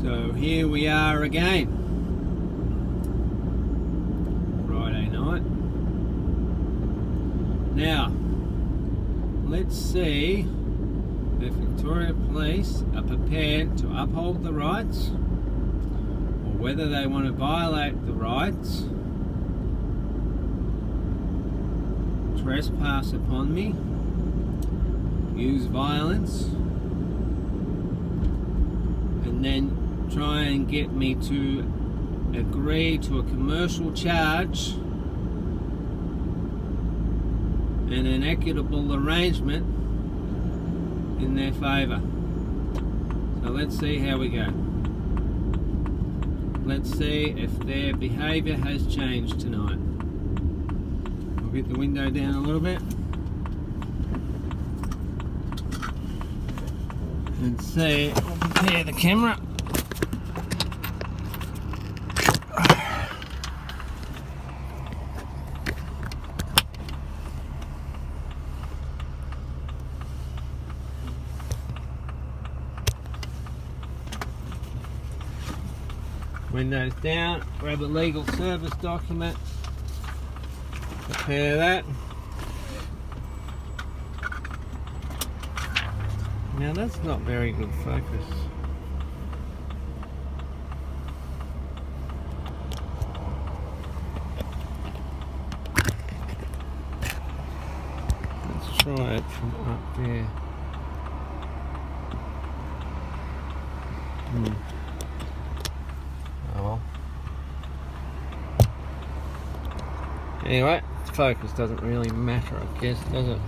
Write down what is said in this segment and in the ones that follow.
So here we are again, Friday night. Now, let's see if Victoria Police are prepared to uphold the rights, or whether they want to violate the rights, trespass upon me, use violence, and then try and get me to agree to a commercial charge and an equitable arrangement in their favour. So let's see how we go. Let's see if their behaviour has changed tonight. I'll get the window down a little bit and see. We'll prepare the camera. Windows down, grab a legal service document, prepare that. Now that's not very good focus. Let's try it from up there. Oh. Anyway, focus doesn't really matter, I guess, does it?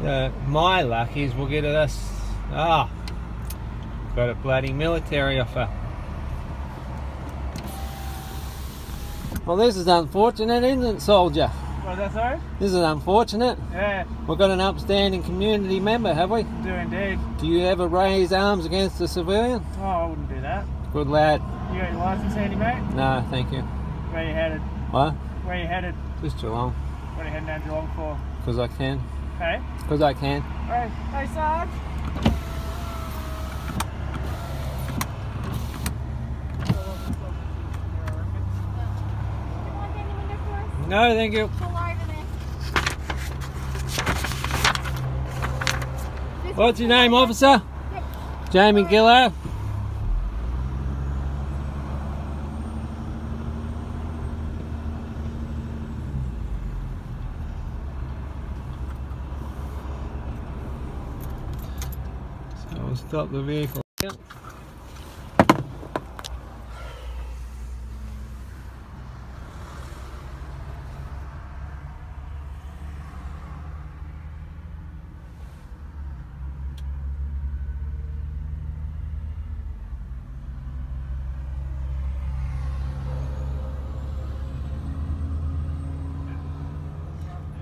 So my luck is we'll get us. Got a bloody military offer. Well, this is unfortunate, isn't it, soldier? What is that, sorry? This is unfortunate. Yeah. We've got an upstanding community member, have we? Do indeed. Do you ever raise arms against a civilian? Oh, I wouldn't do that. Good lad. You got your licence handy, mate? No, thank you. Where you headed? What? Where you headed? Just Geelong. What are you heading down Geelong for? Because I can. Hey? Because I can. Hey, Sarge? No, thank you. What's your name, officer? Yep. Jamie Gillard. So I'll stop the vehicle. Yep.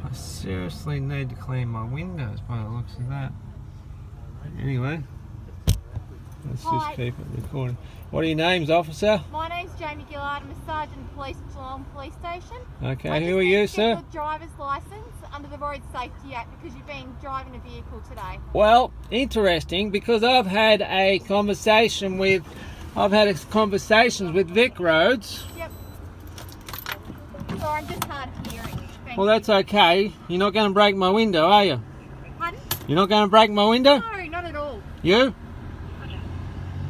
I seriously need to clean my windows by the looks of that. Anyway, let's just keep it recording. What are your names, officer? My name's Jamie Gillard. I'm a Sergeant of Police at Geelong Police Station. Okay, who are you, sir? Your driver's licence under the Road Safety Act because you've been driving a vehicle today. Well, interesting, because I've had conversations with Vic Roads. Yep. Sorry, I'm just hard of hearing. Well, that's okay. You're not going to break my window, are you? Pardon? You're not going to break my window? No, not at all. You?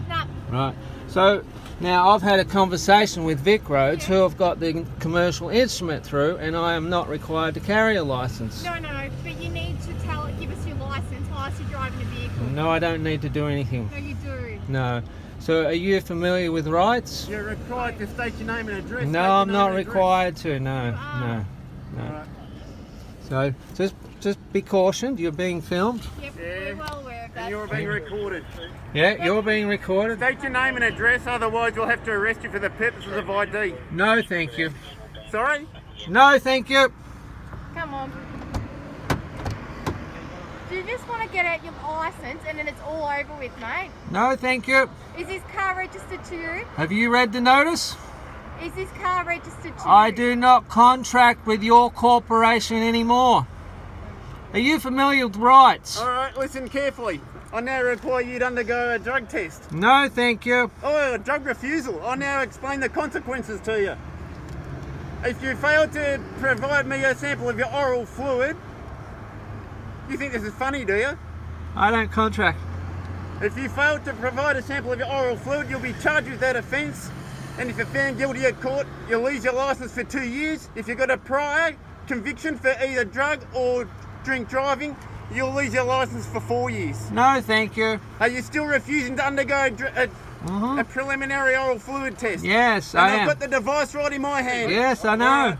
No. Right. So, now I've had a conversation with Vic Roads, who have got the commercial instrument through, and I am not required to carry a licence. No, but you need to give us your licence whilst you're driving a vehicle. No, I don't need to do anything. No, you do. No. So, are you familiar with rights? You're required to state your name and address. No, I'm not required to. No, no. Right. So just be cautioned. You're being filmed. Yep, we're well aware of that. And you're being recorded. Yeah, you're being recorded. State your name and address, otherwise we'll have to arrest you for the purposes of ID. No, thank you. Sorry? No, thank you. Come on. Do you just want to get out your licence and then it's all over with, mate? No, thank you. Is this car registered to you? Have you read the notice? Is this car registered to you? I do not contract with your corporation anymore. Are you familiar with rights? Alright, listen carefully. I now require you to undergo a drug test. No, thank you. Oh, a drug refusal. I now explain the consequences to you. If you fail to provide me a sample of your oral fluid, you think this is funny, do you? I don't contract. If you fail to provide a sample of your oral fluid, you'll be charged with that offence. And if you're found guilty at court, you'll lose your licence for 2 years. If you've got a prior conviction for either drug or drink driving, you'll lose your licence for 4 years. No, thank you. Are you still refusing to undergo a preliminary oral fluid test? Yes, and I am. I've got the device right in my hand. Yes, I know. Right.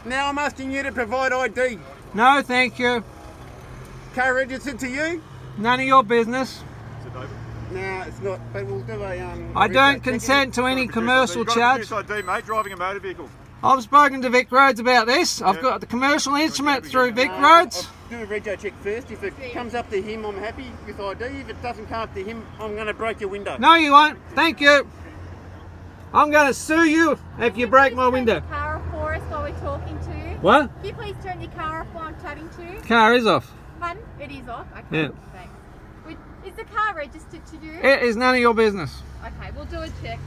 Now I'm asking you to provide ID. No, thank you. Car registered to you? None of your business. No, it's not. But we'll do a. I don't consent to any commercial charge. ID, mate. Driving a motor vehicle. I've spoken to Vic Roads about this. I've got the commercial instrument through Vic Roads. I'll do a rego check first. If it comes up to him, I'm happy with ID. If it doesn't come up to him, I'm going to break your window. No, you won't. Thank you. I'm going to sue you if you break my window. Can you please turn your car off for us while we're talking to you? What? Can you please turn your car off while I'm chatting to you? Car is off. Pardon? It is off? Okay, Yeah. thanks. Is the car registered to you? It is none of your business. Okay, we'll do a check.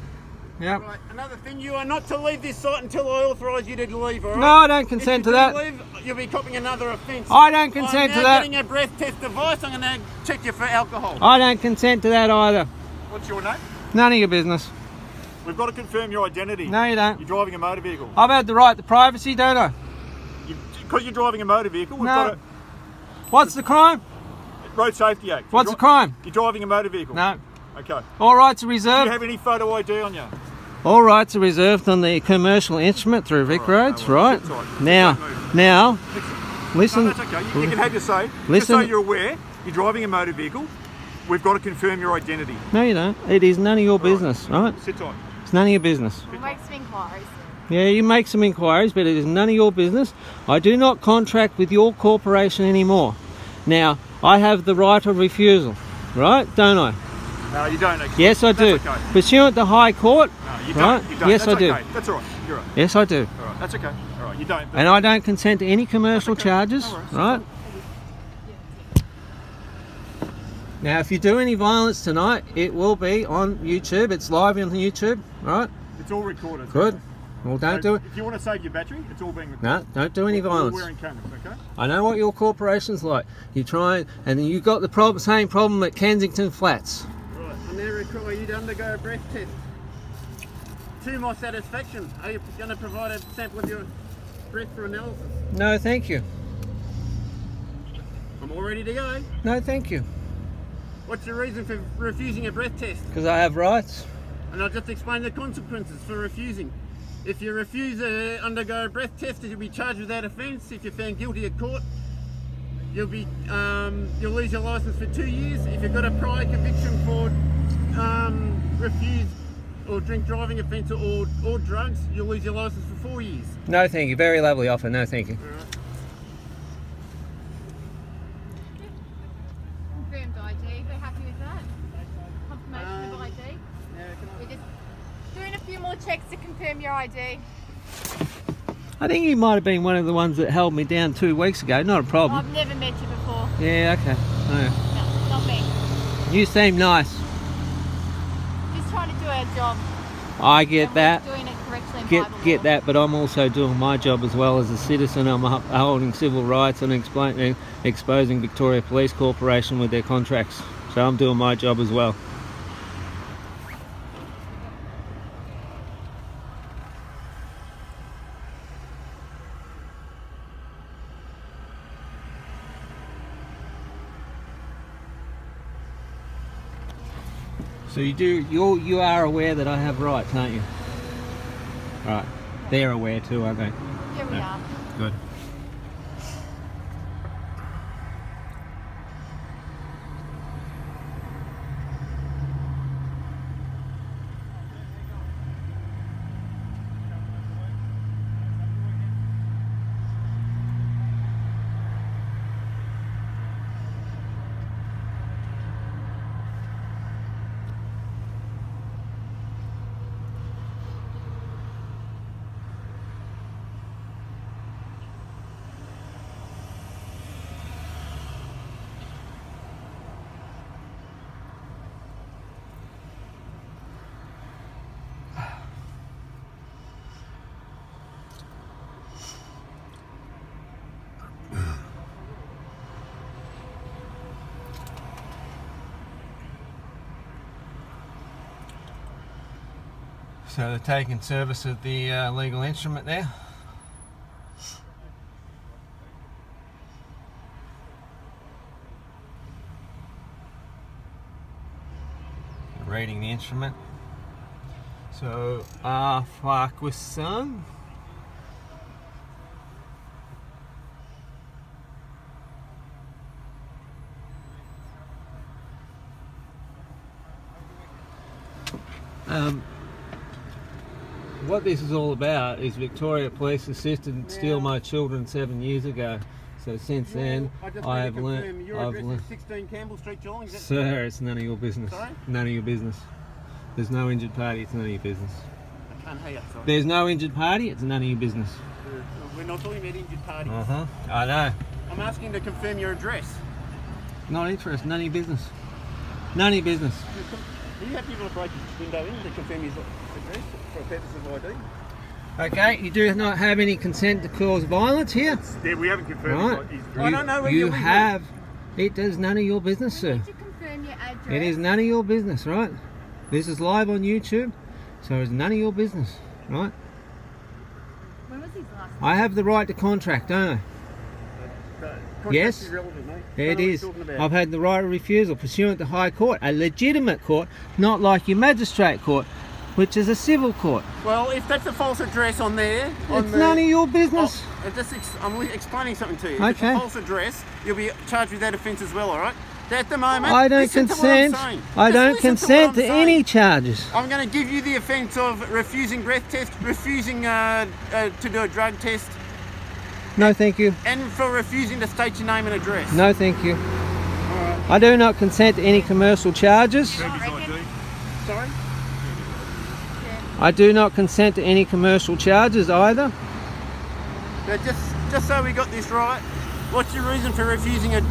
Yep. Right, another thing, you are not to leave this site until I authorise you to leave, alright? No, I don't consent to that. If you do leave, you'll be copping another offence. I don't consent to I'm now that. getting a breath test device. I'm going to check you for alcohol. I don't consent to that either. What's your name? None of your business. We've got to confirm your identity. No, you don't. You're driving a motor vehicle. I've had the right to privacy, don't I? Because you're driving a motor vehicle, we've No. got a What's the crime? Road Safety Act. What's the crime? You're driving a motor vehicle. No. Okay. All rights are Do you reserved. have any photo ID on you? All rights are reserved on the commercial instrument through Vic Roads, no right? worries. That's all right. Now, No, listen. that's okay. You can have your say. Just Listen. so you're aware, you're driving a motor vehicle. We've got to confirm your identity. No, you don't. It is none of your business, right? Sit tight. It's none of your business. We'll make some inquiries. Yeah, you make some inquiries, but it is none of your business. I do not contract with your corporation anymore. Now, I have the right of refusal, right? Don't I? No, you don't actually. Yes, I do. That's okay. Pursuant to High Court, No, you don't. right? You don't. Yes, That's I do. Okay. That's all right. You're right. Yes, I do. All right. That's okay. All right. You don't. And I don't consent to any commercial charges, No worries. right? Now, if you do any violence tonight, it will be on YouTube. It's live on YouTube, right? It's all recorded. Good. Well, don't do it. If you want to save your battery, it's all being recorded. No, don't do any We're violence. wearing cameras, okay? I know what your corporation's like. You try and you got the same problem at Kensington Flats. Right. I now require you to undergo a breath test. To my satisfaction, are you going to provide a sample of your breath for analysis? No, thank you. I'm all ready to go. No, thank you. What's your reason for refusing a breath test? Because I have rights. And I'll just explain the consequences for refusing. If you refuse to undergo a breath test, you'll be charged with that offence. If you're found guilty at court, you'll lose your licence for 2 years. If you've got a prior conviction for refuse or drink driving offence or drugs, you'll lose your licence for 4 years. No, thank you. Very lovely offer. No, thank you. Confirmed ID. We're happy with that. Confirmation of ID. We're just doing a few more checks to confirm your ID. I think you might have been one of the ones that held me down 2 weeks ago. Not a problem. I've never met you before. Yeah, okay. No, not me. You seem nice. Just trying to do our job. I get and that. We're doing it correctly in Bible Get law. that, but I'm also doing my job as well as a citizen. I'm upholding civil rights and exposing Victoria Police Corporation with their contracts. So I'm doing my job as well. So you are aware that I have rights, aren't you? Right. They're aware too, aren't they? Here we are. Good. So they're taking service of the legal instrument there. Reading the instrument. So fuck with some. What this is all about is Victoria Police assisted steal my children 7 years ago. So since then, I have learned. Your address is 16 Campbell Street, Geelong. Sir, it's none of your business. Sorry? None of your business. There's no injured party. It's none of your business. I can't hear you. Sorry. There's no injured party. It's none of your business. We're not talking about injured parties. I know. I'm asking to confirm your address. Not interested. None of your business. None of your business. Are you happy to break his window in to confirm his address for a purpose of ID? Okay, you do not have any consent to cause violence here. Yeah, we haven't confirmed his address. I don't know where you have. It is none of your business, sir. Need to confirm your address. It is none of your business, right? This is live on YouTube, so it's none of your business, right? When was his last? I have the right to contract, don't I? Yes, irrelevant, mate. it is. I've had the right of refusal pursuant to High Court, a legitimate court, not like your magistrate court, which is a civil court. Well, if that's a false address on there, It's none of your business. I'm explaining something to you. If Okay. it's a false address, you'll be charged with that offence as well, all right? At the moment, I don't listen to what I'm consent. saying. I Just don't listen consent to to what I'm any saying. charges. I'm going to give you the offence of refusing breath test, refusing to do a drug test, No, thank you. and for refusing to state your name and address. No, thank you. All right. I do not consent to any commercial charges. I reckon. Sorry? I do not consent to any commercial charges either. Now, just so we got this right, what's your reason for refusing a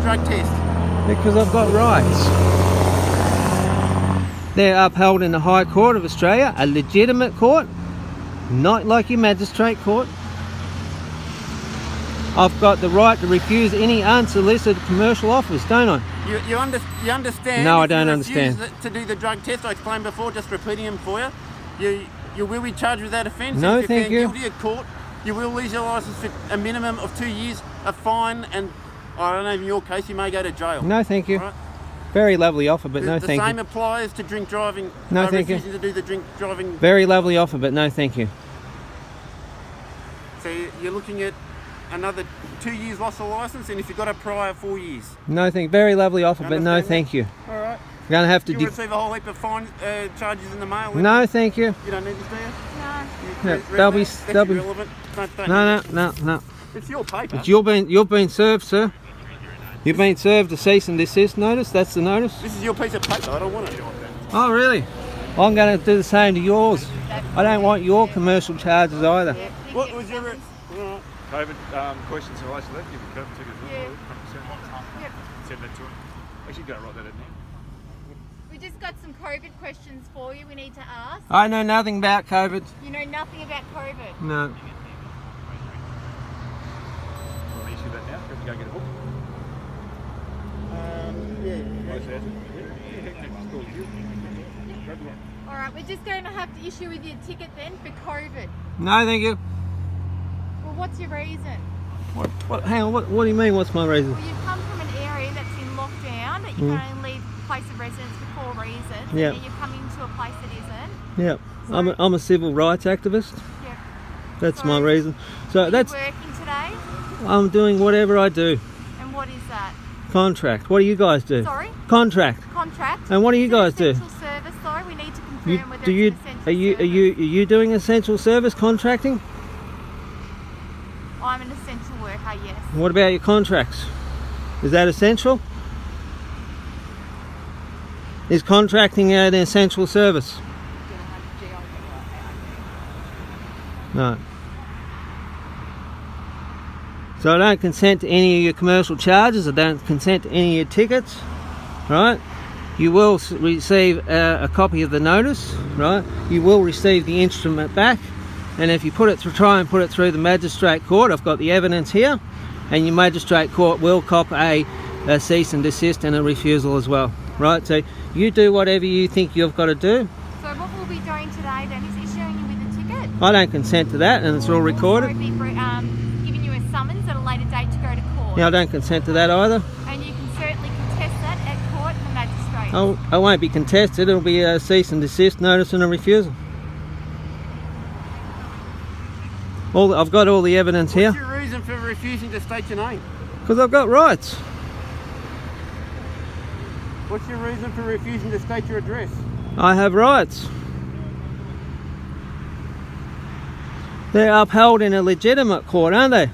drug test? Because I've got rights. They're upheld in the High Court of Australia, a legitimate court, not like your magistrate court. I've got the right to refuse any unsolicited commercial offers, don't I? You understand? No, I if don't you understand. refuse to do the drug test, I explained before, just repeating them for you. You will be charged with that offence. No, if you're thank found you. guilty at court, you will lose your licence for a minimum of 2 years, a fine, and I don't know, in your case, you may go to jail. No, thank you. Right? Very lovely offer, but no, The thank same you. applies to drink driving. No, thank you. refusing to do the drink driving. Very lovely offer, but no, thank you. So you're looking at another 2 years loss of licence, and if you've got a prior 4 years. No, thank. Very lovely offer, but no, Understand thank you. All right. You're gonna have to. You receive a whole heap of fine charges in the mail. No, thank you. You don't need this, do you? No. Yeah, they'll be. That's They'll be. irrelevant. Don't No. It's your paper. It's you've been served, sir. You've been served a cease and desist notice. That's the notice. This is your piece of paper. I don't want it. Oh, really? I'm going to do the same to yours. I don't want your commercial charges either. Yeah, What was your... COVID questions in relation to that? Give a COVID ticket as well. Yeah. 100%. Send that to him. Actually, go write that in there. We just got some COVID questions for you we need to ask. I know nothing about COVID. You know nothing about COVID. No. Want to issue that now? Have to go get a book? Alright, we're just going to have to issue with you a ticket then for COVID. No, thank you. Well, what's your reason? What? Hang on. What do you mean? What's my reason? Well, you've come from an area that's in lockdown, that you can only leave place of residence for 4 reasons, Yeah. and then you're coming to a place that isn't. Yep. I'm a civil rights activist. Yeah. That's So, my reason. So Are that's you working today? I'm doing whatever I do. And what is that? Contract. What do you guys do? Sorry? Contract. Contract. And what do you It's an guys do? essential service though, we need to confirm You, whether do you it's an essential are you service. are you doing essential service contracting? I'm an essential worker, yes. What about your contracts? Is that essential? Is contracting an essential service? No. So I don't consent to any of your commercial charges. I don't consent to any of your tickets. Right? You will receive a copy of the notice. Right? You will receive the instrument back. And if you try and put it through the magistrate court, I've got the evidence here, and your magistrate court will cop a cease and desist and a refusal as well. Right? So you do whatever you think you've got to do. So what we'll be doing today then I don't consent to that, and it's all recorded. Or be giving you a summons at a later date to go to court. Yeah, I don't consent to that either. And you can certainly contest that at court and the magistrate. I won't be contested. It'll be a cease and desist notice and a refusal. I've got all the evidence here. What's your reason for refusing to state your name? Because I've got rights. What's your reason for refusing to state your address? I have rights. They're upheld in a legitimate court, aren't they?